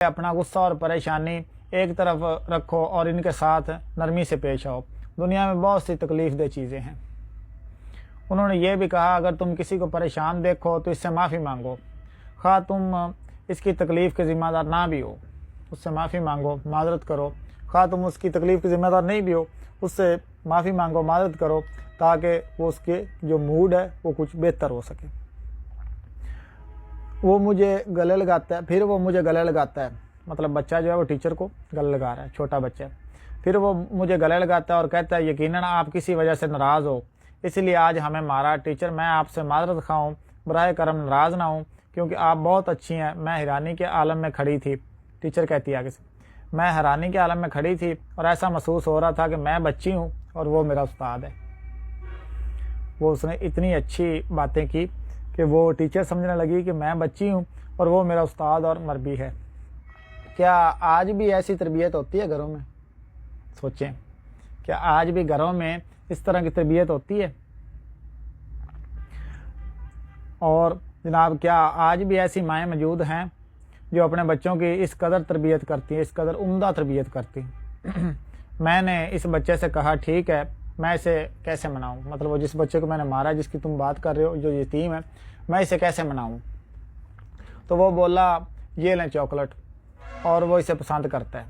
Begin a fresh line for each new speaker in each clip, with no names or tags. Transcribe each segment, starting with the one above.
اپنا غصہ اور پریشانی ایک طرف رکھو اور ان کے ساتھ نرمی سے پیش آؤ۔ دنیا میں بہت سی تکلیف دہ چیزیں ہیں۔ انہوں نے یہ بھی کہا اگر تم کسی کو پریشان دیکھو تو اس سے معافی مانگو، خواہ تم اس کی تکلیف کے ذمہ دار نہ بھی ہو، اس سے معافی مانگو، معذرت کرو، خواہ تم اس کی تکلیف کے ذمہ دار نہیں بھی ہو، اس سے معافی مانگو، معذرت کرو، تاکہ وہ اس کے جو موڈ ہے وہ کچھ بہتر ہو سکے۔ وہ مجھے گلے لگاتا ہے، پھر وہ مجھے گلے لگاتا ہے، مطلب بچہ جو ہے وہ ٹیچر کو گلے لگا رہا ہے، چھوٹا بچہ ہے، پھر وہ مجھے گلے لگاتا ہے اور کہتا ہے یقیناً آپ کسی وجہ سے ناراض ہو، اس لیے آج ہمیں مارا۔ ٹیچر میں آپ سے معذرت خواہ ہوں، براہ کرم ناراض نہ ہوں، کیونکہ آپ بہت اچھی ہیں۔ میں حیرانی کے عالم میں کھڑی تھی، ٹیچر کہتی ہے آگے سے، میں حیرانی کے عالم میں کھڑی تھی اور ایسا محسوس ہو رہا تھا کہ میں بچی ہوں اور وہ میرا استاد ہے۔ وہ اس نے اتنی اچھی باتیں کی کہ وہ ٹیچر سمجھنے لگی کہ میں بچی ہوں اور وہ میرا استاد اور مربی ہے۔ کیا آج بھی ایسی تربیت ہوتی ہے گھروں میں؟ سوچیں، کیا آج بھی گھروں میں اس طرح کی تربیت ہوتی ہے؟ اور جناب کیا آج بھی ایسی مائیں موجود ہیں جو اپنے بچوں کی اس قدر تربیت کرتی ہیں، اس قدر عمدہ تربیت کرتی ہیں؟ میں نے اس بچے سے کہا ٹھیک ہے، میں اسے کیسے مناؤں؟ مطلب وہ جس بچے کو میں نے مارا، جس کی تم بات کر رہے ہو، جو یتیم ہے، میں اسے کیسے مناؤں؟ تو وہ بولا یہ لیں چاکلیٹ، اور وہ اسے پسند کرتا ہے۔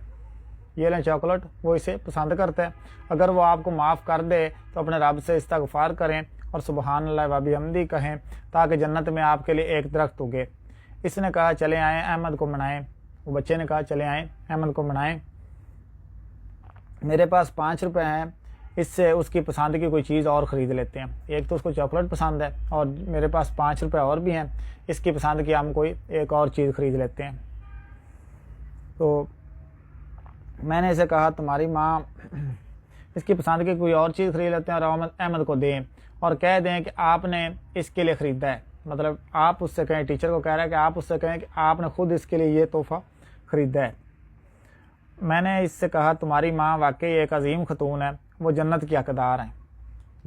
یہ لیں چاکلیٹ، وہ اسے پسند کرتا ہے۔ اگر وہ آپ کو معاف کر دے تو اپنے رب سے استغفار کریں اور سبحان اللہ و بحمدہ کہیں، تاکہ جنت میں آپ کے لیے ایک درخت اگے۔ اس نے کہا چلے آئیں احمد کو منائیں، وہ بچے نے کہا چلے آئیں احمد کو منائیں، میرے پاس 5 روپے ہیں، اس سے اس کی پسند کی کوئی چیز اور خرید لیتے ہیں۔ ایک تو اس کو چاکلیٹ پسند ہے اور میرے پاس 5 روپے اور بھی ہیں، اس کی پسند کی ہم کوئی ایک اور چیز خرید لیتے ہیں۔ تو میں نے اسے کہا تمہاری ماں اس کی پسند کی کوئی اور چیز خرید لیتے ہیں اور احمد کو دیں اور کہہ دیں کہ آپ نے اس کے لیے خریدا ہے، مطلب آپ اس سے کہیں، ٹیچر کو کہہ رہا ہے کہ آپ اس سے کہیں کہ آپ نے خود اس کے لیے یہ تحفہ خریدا ہے۔ میں نے اس سے کہا تمہاری ماں واقعی ایک عظیم خاتون ہے، وہ جنت کی حقدار ہیں۔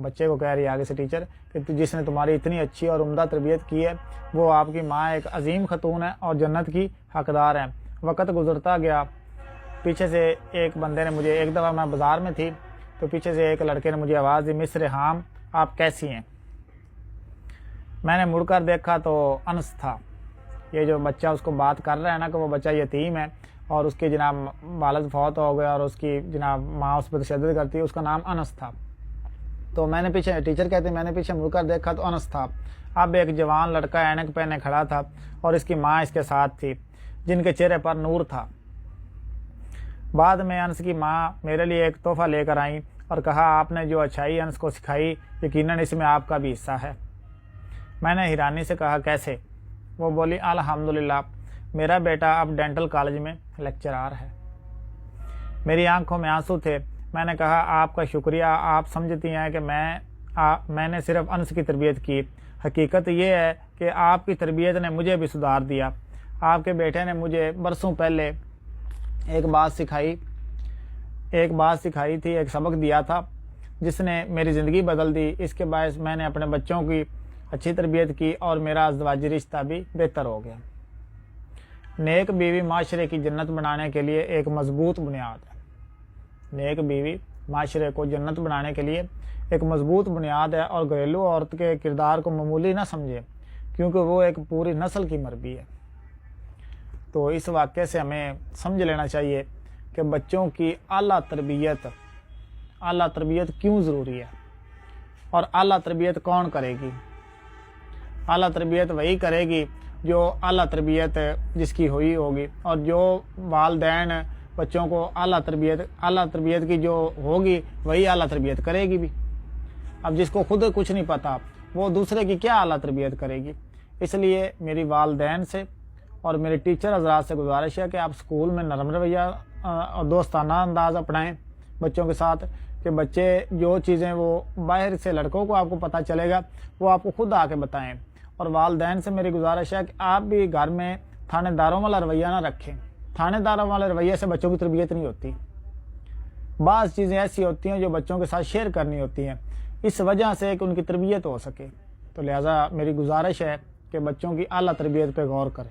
بچے کو کہہ رہی ہے آگے سے ٹیچر کہ جس نے تمہاری اتنی اچھی اور عمدہ تربیت کی ہے، وہ آپ کی ماں ایک عظیم خاتون ہے اور جنت کی حقدار ہیں۔ وقت گزرتا گیا، پیچھے سے ایک بندے نے مجھے، ایک دفعہ میں بازار میں تھی تو پیچھے سے ایک لڑکے نے مجھے آواز دی مصر حام آپ کیسی ہیں؟ میں نے مڑ کر دیکھا تو انس تھا، یہ جو بچہ اس کو بات کر رہا ہے نا کہ وہ بچہ یتیم ہے اور اس کی جناب والد فوت ہو گیا اور اس کی جناب ماں اس پر تشدد کرتی ہے، اس کا نام انس تھا۔ تو میں نے پیچھے، ٹیچر کہتے ہیں میں نے پیچھے مڑ کر دیکھا تو انس تھا۔ اب ایک جوان لڑکا اینک پہنے کھڑا تھا اور اس کی ماں اس کے ساتھ تھی، جن کے چہرے پر نور تھا۔ بعد میں انس کی ماں میرے لیے ایک تحفہ لے کر آئیں اور کہا آپ نے جو اچھائی انس کو سکھائی یقیناً اس میں آپ کا بھی حصہ ہے۔ میں نے حیرانی سے کہا کیسے؟ وہ بولی الحمدللہ میرا بیٹا اب ڈینٹل کالج میں لیکچرار ہے۔ میری آنکھوں میں آنسو تھے۔ میں نے کہا آپ کا شکریہ، آپ سمجھتی ہیں کہ میں نے صرف انس کی تربیت کی، حقیقت یہ ہے کہ آپ کی تربیت نے مجھے بھی سدھار دیا۔ آپ کے بیٹے نے مجھے برسوں پہلے ایک بات سکھائی تھی، ایک سبق دیا تھا جس نے میری زندگی بدل دی۔ اس کے باعث میں نے اپنے بچوں کی اچھی تربیت کی اور میرا ازدواجی رشتہ بھی بہتر ہو گیا۔ نیک بیوی معاشرے کی جنت بنانے کے لیے ایک مضبوط بنیاد ہے۔ نیک بیوی معاشرے کو جنت بنانے کے لیے ایک مضبوط بنیاد ہے، اور گھریلو عورت کے کردار کو معمولی نہ سمجھے، کیونکہ وہ ایک پوری نسل کی مربی ہے۔ تو اس واقعے سے ہمیں سمجھ لینا چاہیے کہ بچوں کی اعلیٰ تربیت کیوں ضروری ہے اور اعلیٰ تربیت کون کرے گی؟ اعلیٰ تربیت وہی کرے گی جو اعلیٰ تربیت جس کی ہوئی ہوگی، اور جو والدین بچوں کو اعلیٰ تربیت کی جو ہوگی وہی اعلیٰ تربیت کرے گی بھی۔ اب جس کو خود کچھ نہیں پتا وہ دوسرے کی کیا اعلیٰ تربیت کرے گی؟ اس لیے میری والدین سے اور میرے ٹیچر حضرات سے گزارش ہے کہ آپ اسکول میں نرم رویہ اور دوستانہ انداز اپنائیں بچوں کے ساتھ، کہ بچے جو چیزیں وہ باہر سے لڑکوں کو آپ کو پتہ چلے گا وہ آپ کو خود آ کے بتائیں۔ اور والدین سے میری گزارش ہے کہ آپ بھی گھر میں تھانے داروں والا رویہ نہ رکھیں۔ تھانے داروں والے رویے سے بچوں کی تربیت نہیں ہوتی۔ بعض چیزیں ایسی ہوتی ہیں جو بچوں کے ساتھ شیئر کرنی ہوتی ہیں، اس وجہ سے کہ ان کی تربیت ہو سکے۔ تو لہٰذا میری گزارش ہے کہ بچوں کی اعلیٰ تربیت پہ غور کریں۔